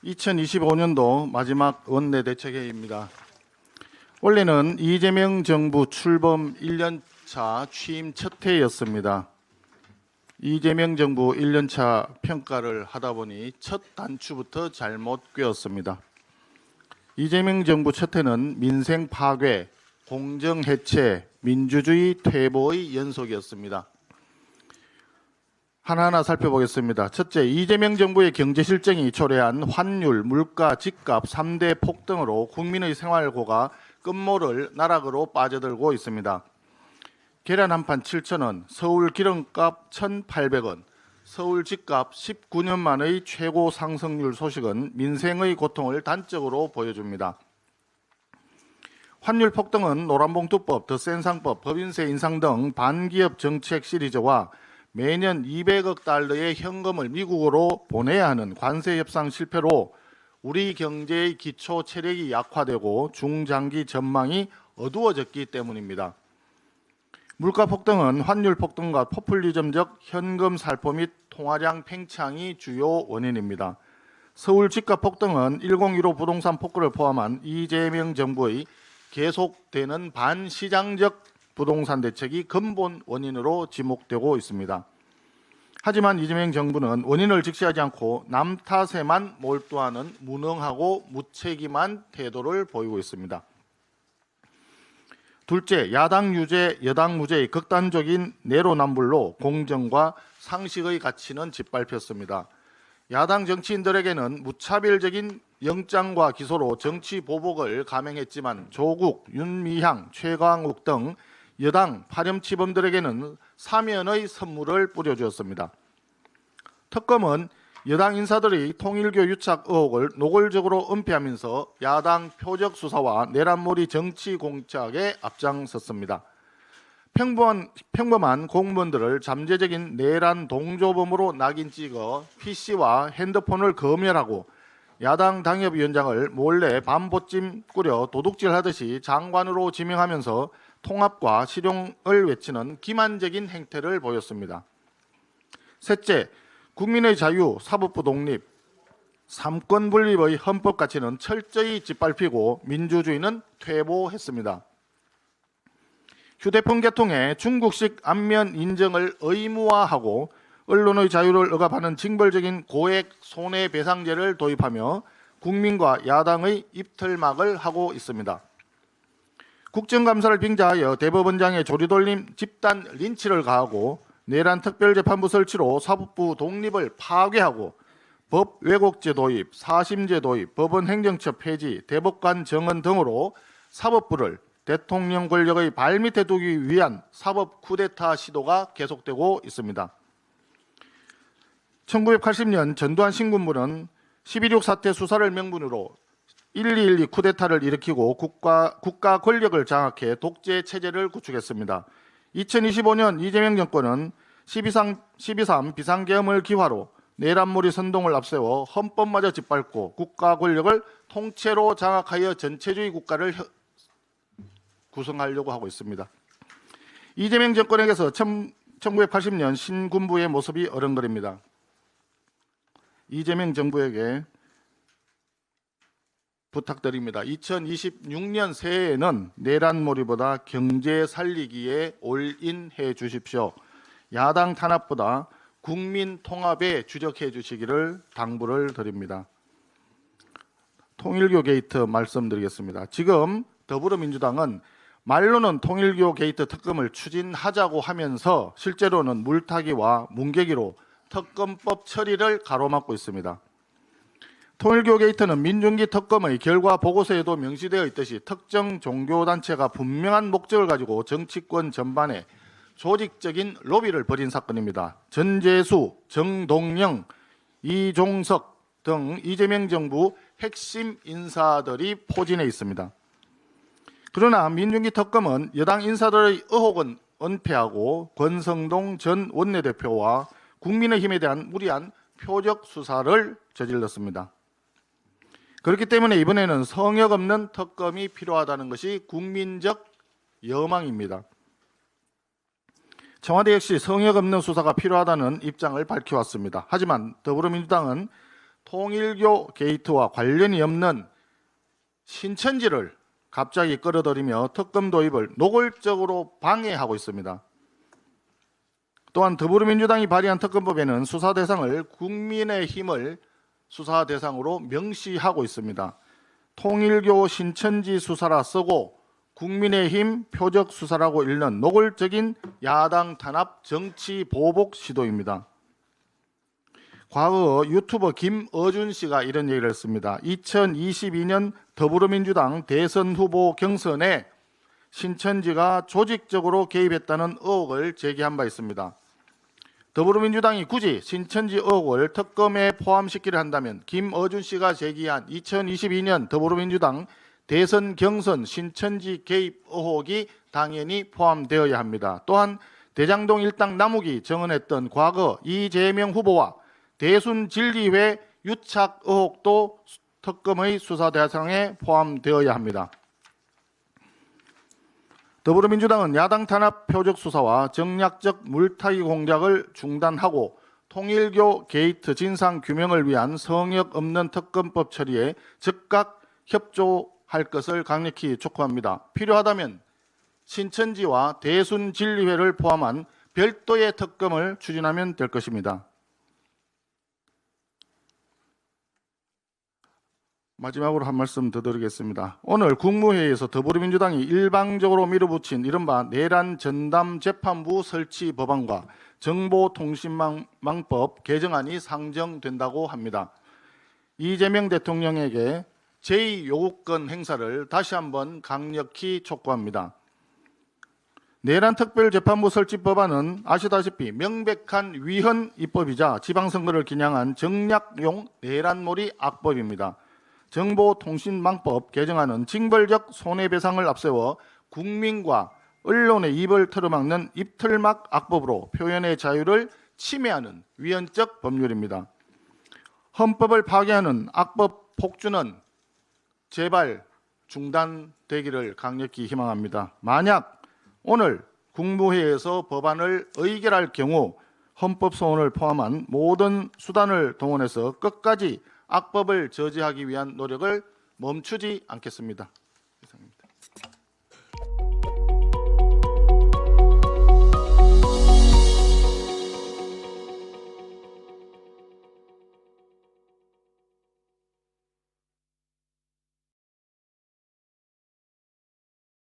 2025년도 마지막 원내대책회의입니다. 원래는 이재명 정부 출범 1년차 취임 첫 해였습니다. 이재명 정부 1년차 평가를 하다 보니 첫 단추부터 잘못 꿰었습니다. 이재명 정부 첫 해는 민생 파괴, 공정 해체, 민주주의 퇴보의 연속이었습니다. 하나하나 살펴보겠습니다. 첫째, 이재명 정부의 경제 실정이 초래한 환율, 물가, 집값 3대 폭등으로 국민의 생활고가 끝모를 나락으로 빠져들고 있습니다. 계란 한 판 7,000원, 서울 기름값 1,800원, 서울 집값 19년 만의 최고 상승률 소식은 민생의 고통을 단적으로 보여줍니다. 환율 폭등은 노란봉투법, 더센상법, 법인세 인상 등 반기업 정책 시리즈와 매년 200억 달러의 현금을 미국으로 보내야 하는 관세 협상 실패로 우리 경제의 기초 체력이 약화되고 중장기 전망이 어두워졌기 때문입니다. 물가 폭등은 환율 폭등과 포퓰리즘적 현금 살포 및 통화량 팽창이 주요 원인입니다. 서울 집값 폭등은 1015 부동산 폭거를 포함한 이재명 정부의 계속되는 반시장적 부동산 대책이 근본 원인으로 지목되고 있습니다. 하지만 이재명 정부는 원인을 직시하지 않고 남 탓에만 몰두하는 무능하고 무책임한 태도를 보이고 있습니다. 둘째, 야당 유죄, 여당 무죄의 극단적인 내로남불로 공정과 상식의 가치는 짓밟혔습니다. 야당 정치인들에게는 무차별적인 영장과 기소로 정치 보복을 감행했지만 조국, 윤미향, 최강욱 등 여당 파렴치범들에게는 사면의 선물을 뿌려주었습니다. 특검은 여당 인사들의 통일교 유착 의혹을 노골적으로 은폐하면서 야당 표적 수사와 내란몰이 정치 공작에 앞장섰습니다. 평범한 공무원들을 잠재적인 내란 동조범으로 낙인 찍어 PC와 핸드폰을 검열하고 야당 당협위원장을 몰래 반보찜 꾸려 도둑질하듯이 장관으로 지명하면서 통합과 실용을 외치는 기만적인 행태를 보였습니다. 셋째, 국민의 자유, 사법부 독립, 삼권 분립의 헌법 가치는 철저히 짓밟히고 민주주의는 퇴보했습니다. 휴대폰 개통에 중국식 안면 인증을 의무화하고 언론의 자유를 억압하는 징벌적인 고액 손해배상제를 도입하며 국민과 야당의 입틀막을 하고 있습니다. 국정감사를 빙자하여 대법원장의 조리돌림 집단 린치를 가하고 내란 특별재판부 설치로 사법부 독립을 파괴하고 법 왜곡제 도입, 사심제 도입, 법원 행정처 폐지, 대법관 정원 등으로 사법부를 대통령 권력의 발밑에 두기 위한 사법 쿠데타 시도가 계속되고 있습니다. 1980년 전두환 신군부는 12.6 사태 수사를 명분으로 1212 쿠데타를 일으키고 국가 권력을 장악해 독재 체제를 구축했습니다. 2025년 이재명 정권은 12.3 비상계엄을 기화로 내란몰이 선동을 앞세워 헌법마저 짓밟고 국가 권력을 통째로 장악하여 전체주의 국가를 구성하려고 하고 있습니다. 이재명 정권에게서 1980년 신군부의 모습이 어른거립니다. 이재명 정부에게 부탁드립니다. 2026년 새해에는 내란몰이보다 경제 살리기에 올인해 주십시오. 야당 탄압보다 국민 통합에 주력해 주시기를 당부를 드립니다. 통일교 게이트 말씀드리겠습니다. 지금 더불어민주당은 말로는 통일교 게이트 특검을 추진하자고 하면서 실제로는 물타기와 뭉개기로 특검법 처리를 가로막고 있습니다. 통일교 게이트는 민중기 특검의 결과 보고서에도 명시되어 있듯이 특정 종교단체가 분명한 목적을 가지고 정치권 전반에 조직적인 로비를 벌인 사건입니다. 전재수, 정동영, 이종석 등 이재명 정부 핵심 인사들이 포진해 있습니다. 그러나 민중기 특검은 여당 인사들의 의혹은 은폐하고 권성동 전 원내대표와 국민의힘에 대한 무리한 표적 수사를 저질렀습니다. 그렇기 때문에 이번에는 성역 없는 특검이 필요하다는 것이 국민적 여망입니다. 청와대 역시 성역 없는 수사가 필요하다는 입장을 밝혀왔습니다. 하지만 더불어민주당은 통일교 게이트와 관련이 없는 신천지를 갑자기 끌어들이며 특검 도입을 노골적으로 방해하고 있습니다. 또한 더불어민주당이 발의한 특검법에는 수사 대상을 국민의힘을 수사 대상으로 명시하고 있습니다. 통일교 신천지 수사라 쓰고 국민의힘 표적 수사라고 읽는 노골적인 야당 탄압 정치 보복 시도입니다. 과거 유튜버 김어준 씨가 이런 얘기를 했습니다. 2022년 더불어민주당 대선 후보 경선에 신천지가 조직적으로 개입했다는 의혹을 제기한 바 있습니다. 더불어민주당이 굳이 신천지 의혹을 특검에 포함시키려 한다면 김어준 씨가 제기한 2022년 더불어민주당 대선 경선 신천지 개입 의혹이 당연히 포함되어야 합니다. 또한 대장동 일당 나무기 정언했던 과거 이재명 후보와 대순진리회 유착 의혹도 특검의 수사 대상에 포함되어야 합니다. 더불어민주당은 야당 탄압 표적 수사와 정략적 물타기 공작을 중단하고 통일교 게이트 진상 규명을 위한 성역 없는 특검법 처리에 즉각 협조할 것을 강력히 촉구합니다. 필요하다면 신천지와 대순진리회를 포함한 별도의 특검을 추진하면 될 것입니다. 마지막으로 한 말씀 더 드리겠습니다. 오늘 국무회의에서 더불어민주당이 일방적으로 밀어붙인 이른바 내란 전담 재판부 설치 법안과 정보통신망법 개정안이 상정된다고 합니다. 이재명 대통령에게 제2요구권 행사를 다시 한번 강력히 촉구합니다. 내란특별재판부 설치 법안은 아시다시피 명백한 위헌 입법이자 지방선거를 겨냥한 정략용 내란몰이 악법입니다. 정보통신망법 개정안은 징벌적 손해배상을 앞세워 국민과 언론의 입을 틀어막는 입틀막 악법으로 표현의 자유를 침해하는 위헌적 법률입니다. 헌법을 파괴하는 악법 폭주는 제발 중단되기를 강력히 희망합니다. 만약 오늘 국무회의에서 법안을 의결할 경우 헌법소원을 포함한 모든 수단을 동원해서 끝까지 악법을 저지하기 위한 노력을 멈추지 않겠습니다. 이상입니다.